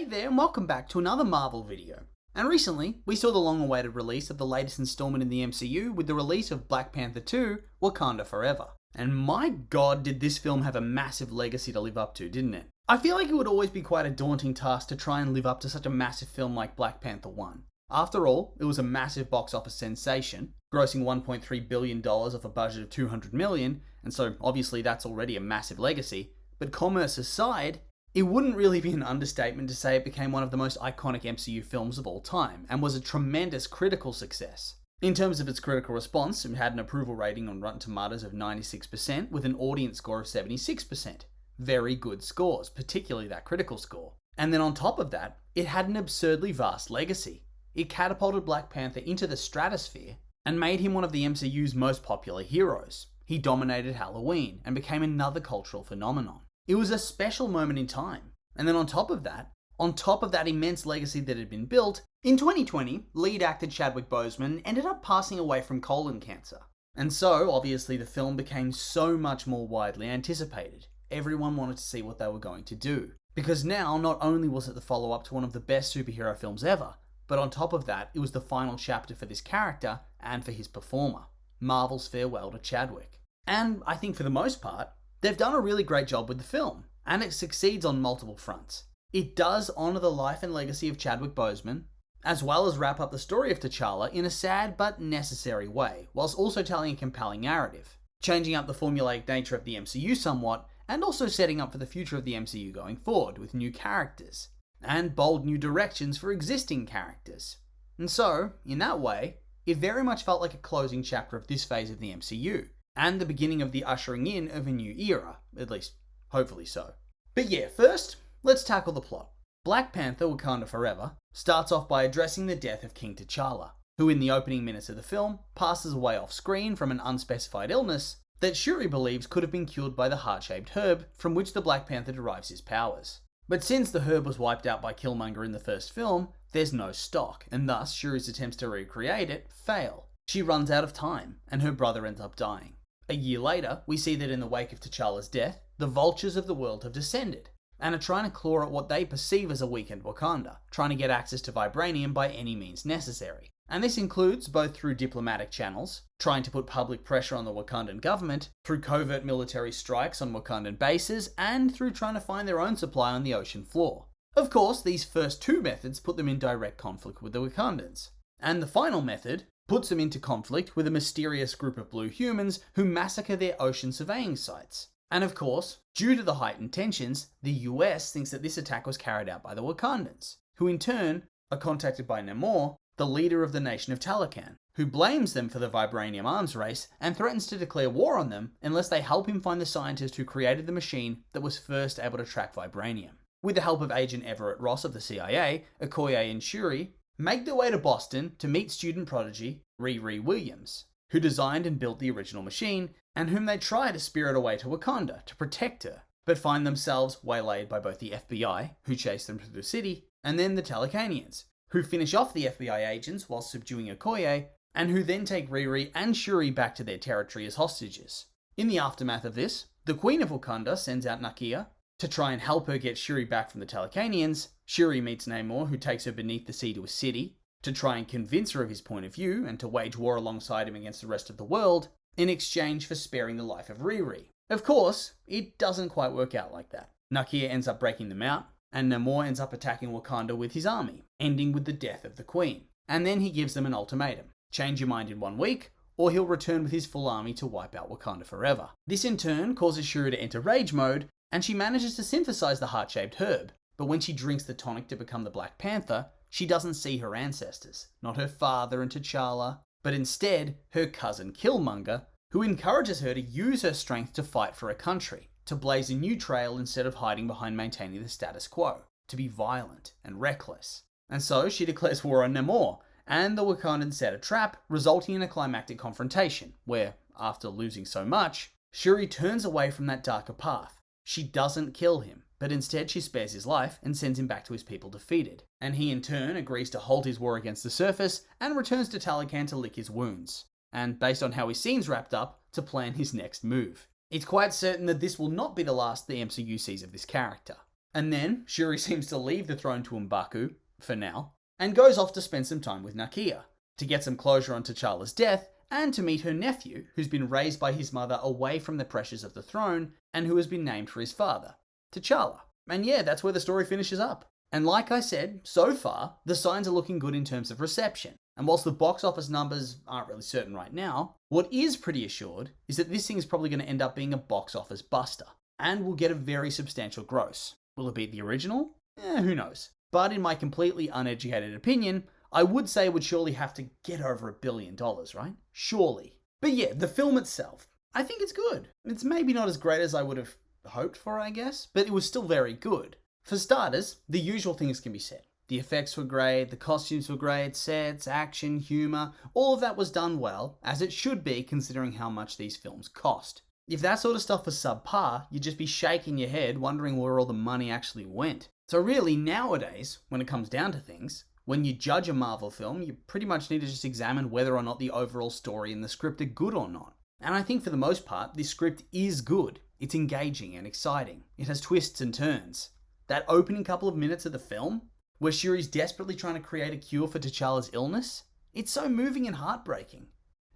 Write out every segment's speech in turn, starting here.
Hey there and welcome back to another Marvel video. And recently, we saw the long-awaited release of the latest installment in the MCU with the release of Black Panther II, Wakanda Forever. And my god, did this film have a massive legacy to live up to, didn't it? I feel like it would always be quite a daunting task to try and live up to such a massive film like Black Panther 1. After all, it was a massive box office sensation, grossing $1.3 billion off a budget of $200 million, and so obviously that's already a massive legacy. But commerce aside, it wouldn't really be an understatement to say it became one of the most iconic MCU films of all time, and was a tremendous critical success. In terms of its critical response, it had an approval rating on Rotten Tomatoes of 96%, with an audience score of 76%. Very good scores, particularly that critical score. And then on top of that, it had an absurdly vast legacy. It catapulted Black Panther into the stratosphere, and made him one of the MCU's most popular heroes. He dominated Halloween, and became another cultural phenomenon. It was a special moment in time. And then on top of that immense legacy that had been built, in 2020, lead actor Chadwick Boseman ended up passing away from colon cancer. And so, obviously, the film became so much more widely anticipated. Everyone wanted to see what they were going to do. Because now, not only was it the follow-up to one of the best superhero films ever, but on top of that, it was the final chapter for this character and for his performer. Marvel's farewell to Chadwick. And I think for the most part, they've done a really great job with the film, and it succeeds on multiple fronts. It does honour the life and legacy of Chadwick Boseman, as well as wrap up the story of T'Challa in a sad but necessary way, whilst also telling a compelling narrative, changing up the formulaic nature of the MCU somewhat, and also setting up for the future of the MCU going forward with new characters, and bold new directions for existing characters. And so, in that way, it very much felt like a closing chapter of this phase of the MCU, and the beginning of the ushering in of a new era, at least, hopefully so. But yeah, first, let's tackle the plot. Black Panther Wakanda Forever starts off by addressing the death of King T'Challa, who in the opening minutes of the film passes away off screen from an unspecified illness that Shuri believes could have been cured by the heart-shaped herb from which the Black Panther derives his powers. But since the herb was wiped out by Killmonger in the first film, there's no stock, and thus Shuri's attempts to recreate it fail. She runs out of time, and her brother ends up dying. A year later, we see that in the wake of T'Challa's death, the vultures of the world have descended, and are trying to claw at what they perceive as a weakened Wakanda, trying to get access to vibranium by any means necessary. And this includes both through diplomatic channels, trying to put public pressure on the Wakandan government, through covert military strikes on Wakandan bases, and through trying to find their own supply on the ocean floor. Of course, these first two methods put them in direct conflict with the Wakandans. And the final method puts them into conflict with a mysterious group of blue humans who massacre their ocean surveying sites. And of course, due to the heightened tensions, the US thinks that this attack was carried out by the Wakandans, who in turn are contacted by Namor, the leader of the nation of Talokan, who blames them for the vibranium arms race and threatens to declare war on them unless they help him find the scientist who created the machine that was first able to track vibranium. With the help of Agent Everett Ross of the CIA, Okoye and Shuri make their way to Boston to meet student prodigy Riri Williams, who designed and built the original machine, and whom they try to spirit away to Wakanda to protect her, but find themselves waylaid by both the FBI, who chase them through the city, and then the Talakanians, who finish off the FBI agents while subduing Okoye, and who then take Riri and Shuri back to their territory as hostages. In the aftermath of this, the Queen of Wakanda sends out Nakia to try and help her get Shuri back from the Talakanians. Shuri meets Namor, who takes her beneath the sea to a city, to try and convince her of his point of view and to wage war alongside him against the rest of the world, in exchange for sparing the life of Riri. Of course, it doesn't quite work out like that. Nakia ends up breaking them out, and Namor ends up attacking Wakanda with his army, ending with the death of the Queen. And then he gives them an ultimatum: change your mind in 1 week, or he'll return with his full army to wipe out Wakanda forever. This in turn causes Shuri to enter rage mode, and she manages to synthesize the heart-shaped herb, but when she drinks the tonic to become the Black Panther, she doesn't see her ancestors, not her father and T'Challa, but instead her cousin Killmonger, who encourages her to use her strength to fight for her country, to blaze a new trail instead of hiding behind maintaining the status quo, to be violent and reckless. And so she declares war on Namor, and the Wakandans set a trap, resulting in a climactic confrontation, where, after losing so much, Shuri turns away from that darker path. She doesn't kill him, but instead she spares his life and sends him back to his people defeated. And he in turn agrees to halt his war against the surface and returns to Talokan to lick his wounds, and based on how his scene's wrapped up, to plan his next move. It's quite certain that this will not be the last the MCU sees of this character. And then Shuri seems to leave the throne to M'Baku, for now, and goes off to spend some time with Nakia, to get some closure on T'Challa's death, and to meet her nephew, who's been raised by his mother away from the pressures of the throne, and who has been named for his father, T'Challa. And yeah, that's where the story finishes up. And like I said, so far, the signs are looking good in terms of reception. And whilst the box office numbers aren't really certain right now, what is pretty assured is that this thing is probably going to end up being a box office buster, and will get a very substantial gross. Will it beat the original? Who knows. But in my completely uneducated opinion, I would say it would surely have to get over $1 billion, right? Surely. But yeah, the film itself, I think it's good. It's maybe not as great as I would have hoped for, I guess, but it was still very good. For starters, the usual things can be said. The effects were great, the costumes were great, sets, action, humour, all of that was done well, as it should be considering how much these films cost. If that sort of stuff was subpar, you'd just be shaking your head wondering where all the money actually went. So really, nowadays, when it comes down to things, when you judge a Marvel film, you pretty much need to just examine whether or not the overall story and the script are good or not. And I think for the most part, this script is good. It's engaging and exciting. It has twists and turns. That opening couple of minutes of the film, where Shuri's desperately trying to create a cure for T'Challa's illness, it's so moving and heartbreaking.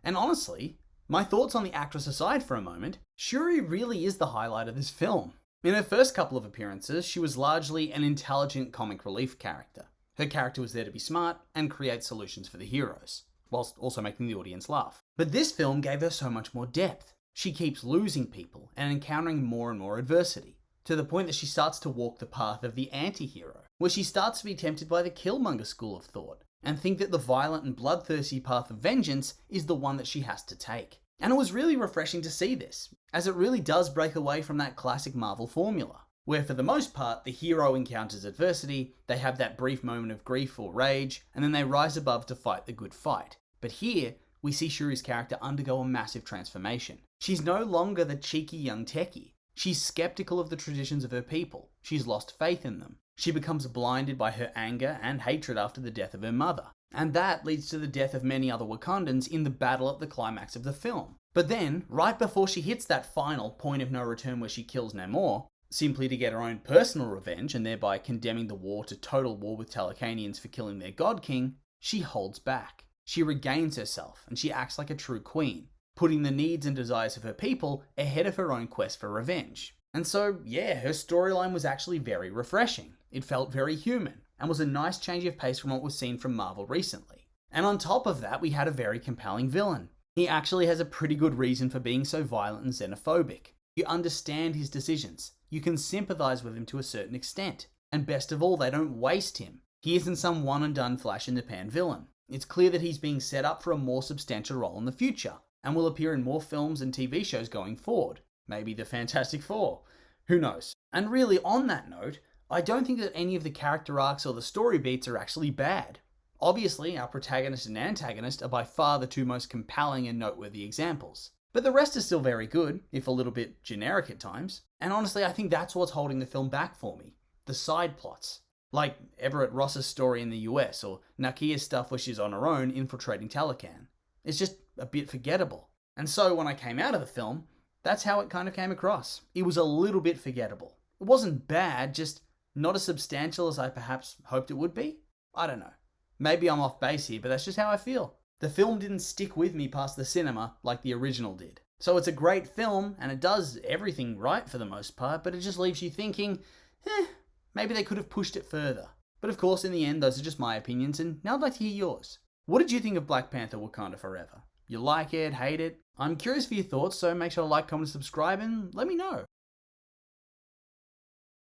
And honestly, my thoughts on the actress aside for a moment, Shuri really is the highlight of this film. In her first couple of appearances, she was largely an intelligent comic relief character. Her character was there to be smart and create solutions for the heroes, whilst also making the audience laugh. But this film gave her so much more depth. She keeps losing people and encountering more and more adversity, to the point that she starts to walk the path of the anti-hero, where she starts to be tempted by the Killmonger school of thought, and think that the violent and bloodthirsty path of vengeance is the one that she has to take. And it was really refreshing to see this, as it really does break away from that classic Marvel formula, where for the most part, the hero encounters adversity, they have that brief moment of grief or rage, and then they rise above to fight the good fight. But here, we see Shuri's character undergo a massive transformation. She's no longer the cheeky young techie. She's skeptical of the traditions of her people. She's lost faith in them. She becomes blinded by her anger and hatred after the death of her mother. And that leads to the death of many other Wakandans in the battle at the climax of the film. But then, right before she hits that final point of no return where she kills Namor, simply to get her own personal revenge and thereby condemning the war to total war with Talakanians for killing their god king, she holds back. She regains herself and she acts like a true queen, putting the needs and desires of her people ahead of her own quest for revenge. And so, yeah, her storyline was actually very refreshing. It felt very human and was a nice change of pace from what was seen from Marvel recently. And on top of that, we had a very compelling villain. He actually has a pretty good reason for being so violent and xenophobic. You understand his decisions. You can sympathize with him to a certain extent. And best of all, they don't waste him. He isn't some one and done flash in the pan villain. It's clear that he's being set up for a more substantial role in the future, and will appear in more films and TV shows going forward. Maybe the Fantastic Four. Who knows? And really, on that note, I don't think that any of the character arcs or the story beats are actually bad. Obviously, our protagonist and antagonist are by far the two most compelling and noteworthy examples. But the rest is still very good, if a little bit generic at times. And honestly, I think that's what's holding the film back for me. The side plots. Like Everett Ross's story in the US, or Nakia's stuff where she's on her own infiltrating Talocan. It's just a bit forgettable. And so when I came out of the film, that's how it kind of came across. It was a little bit forgettable. It wasn't bad, just not as substantial as I perhaps hoped it would be. I don't know. Maybe I'm off base here, but that's just how I feel. The film didn't stick with me past the cinema like the original did. So it's a great film, and it does everything right for the most part, but it just leaves you thinking, maybe they could have pushed it further. But of course, in the end, those are just my opinions, and now I'd like to hear yours. What did you think of Black Panther Wakanda Forever? You like it, hate it? I'm curious for your thoughts, so make sure to like, comment, and subscribe, and let me know.